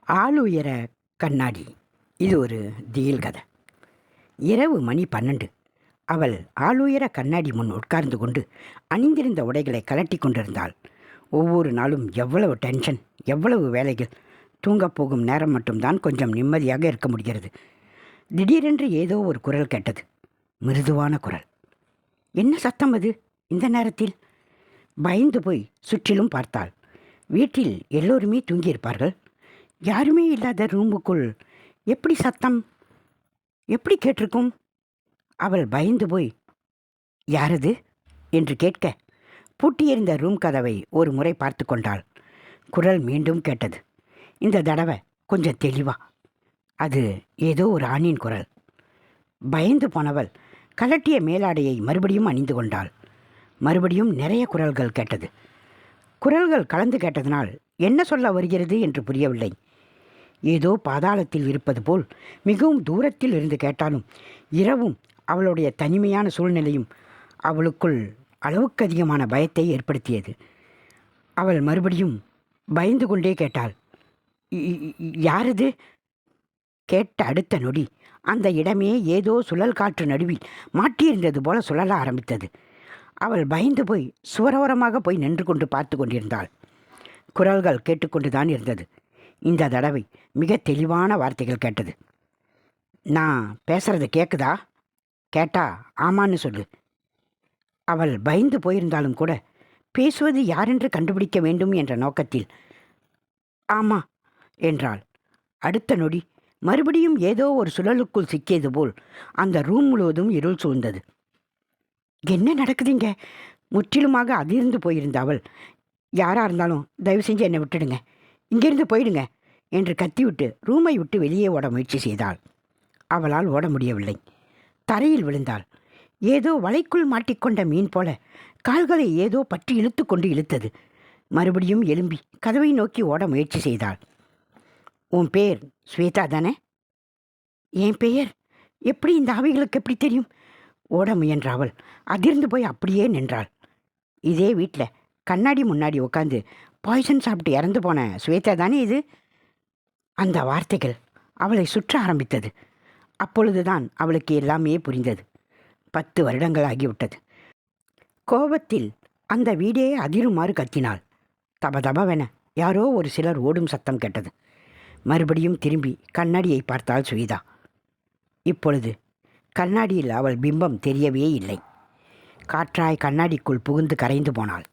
ஆளுயர கண்ணாடி. இது ஒரு திகில் கதை. இரவு மணி 12. அவள் ஆளுயர கண்ணாடி முன் உட்கார்ந்து கொண்டு அணிந்திருந்த உடைகளை கலட்டி கொண்டிருந்தாள். ஒவ்வொரு நாளும் எவ்வளவு டென்ஷன், எவ்வளவு வேலைகள். தூங்கப் போகும் நேரம் மட்டும்தான் கொஞ்சம் நிம்மதியாக இருக்க முடிகிறது. திடீரென்று ஏதோ ஒரு குரல் கேட்டது. மிருதுவான குரல். என்ன சத்தம் அது இந்த நேரத்தில்? பயந்து போய் சுற்றிலும் பார்த்தாள். வீட்டில் எல்லோருமே தூங்கியிருப்பார்கள். யாருமே இல்லாத ரூமுக்குள் எப்படி சத்தம், எப்படி கேட்டிருக்கும்? அவள் பயந்து போய் யாரது என்று கேட்க பூட்டியிருந்த ரூம் கதவை ஒரு முறை பார்த்து கொண்டாள். குரல் மீண்டும் கேட்டது. இந்த தடவை கொஞ்சம் தெளிவா. அது ஏதோ ஒரு ஆணின் குரல். பயந்து போனவள் கலட்டிய மேலாடையை மறுபடியும் அணிந்து கொண்டாள். மறுபடியும் நிறைய குரல்கள் கேட்டது. குரல்கள் கலந்து கேட்டதனால் என்ன சொல்ல வருகிறது என்று புரியவில்லை. ஏதோ பாதாளத்தில் இருப்பது போல் மிகவும் தூரத்தில் இருந்து கேட்டாலும் இரவும் அவளுடைய தனிமையான சூழ்நிலையும் அவளுக்குள் அளவுக்கு அதிகமான பயத்தை ஏற்படுத்தியது. அவள் மறுபடியும் பயந்து கொண்டே கேட்டாள், யாரது? கேட்ட அடுத்த நொடி அந்த இடமே ஏதோ சுழல் காற்று நடுவில் மாட்டியிருந்தது போல சுழல ஆரம்பித்தது. அவள் பயந்து போய் சுவரோரமாக போய் நின்று கொண்டு பார்த்து கொண்டிருந்தாள். குரல்கள் கேட்டுக்கொண்டுதான் இருந்தது. இந்த தடவை மிக தெளிவான வார்த்தைகள் கேட்டது. நான் பேசுறது கேட்குதா? கேட்டா ஆமான்னு சொல்லு. அவள் பயந்து போயிருந்தாலும் கூட பேசுவது யாரென்று கண்டுபிடிக்க வேண்டும் என்ற நோக்கத்தில் ஆமா என்றாள். அடுத்த நொடி மறுபடியும் ஏதோ ஒரு சுழலுக்குள் சிக்கியது போல் அந்த ரூம் முழுவதும் இருள் சூழ்ந்தது. என்ன நடக்குதுங்க? முற்றிலுமாக அதிர்ந்து போயிருந்த அவள், யாராக இருந்தாலும் தயவு செஞ்சு என்னை விட்டுடுங்க, இங்கிருந்து போயிடுங்க என்று கத்திவிட்டு ரூமை விட்டு வெளியே ஓட முயற்சி செய்தாள். அவளால் ஓட முடியவில்லை. தரையில் விழுந்தாள். ஏதோ வலைக்குள் மாட்டிக்கொண்ட மீன் போல கால்களை ஏதோ பற்றி இழுத்து கொண்டு இழுத்தது. மறுபடியும் எழும்பி கதவை நோக்கி ஓட முயற்சி செய்தாள். உன் பேர் ஸ்வேதா தானே? என் பெயர் எப்படி இந்த ஆவிகளுக்கு எப்படி தெரியும்? ஓட முயன்ற அவள் அதிர்ந்து போய் அப்படியே நின்றாள். இதே வீட்டில் கண்ணாடி முன்னாடி உட்காந்து பாய்சன் சாப்பிட்டு இறந்து போன ஸ்வேதா தானே இது? அந்த வார்த்தைகள் அவளை சுற்ற ஆரம்பித்தது. அப்பொழுதுதான் அவளுக்கு எல்லாமே புரிந்தது. 10 வருடங்கள் ஆகிவிட்டது. கோபத்தில் அந்த வீடே அதிருமாறு கத்தினாள். தபதபவென யாரோ ஒரு சிலர் ஓடும் சத்தம் கேட்டது. மறுபடியும் திரும்பி கண்ணாடியை பார்த்தாள் சுவேதா. இப்பொழுது கண்ணாடியில் அவள் பிம்பம் தெரியவே இல்லை. காற்றாய் கண்ணாடிக்குள் புகுந்து கரைந்து போனாள்.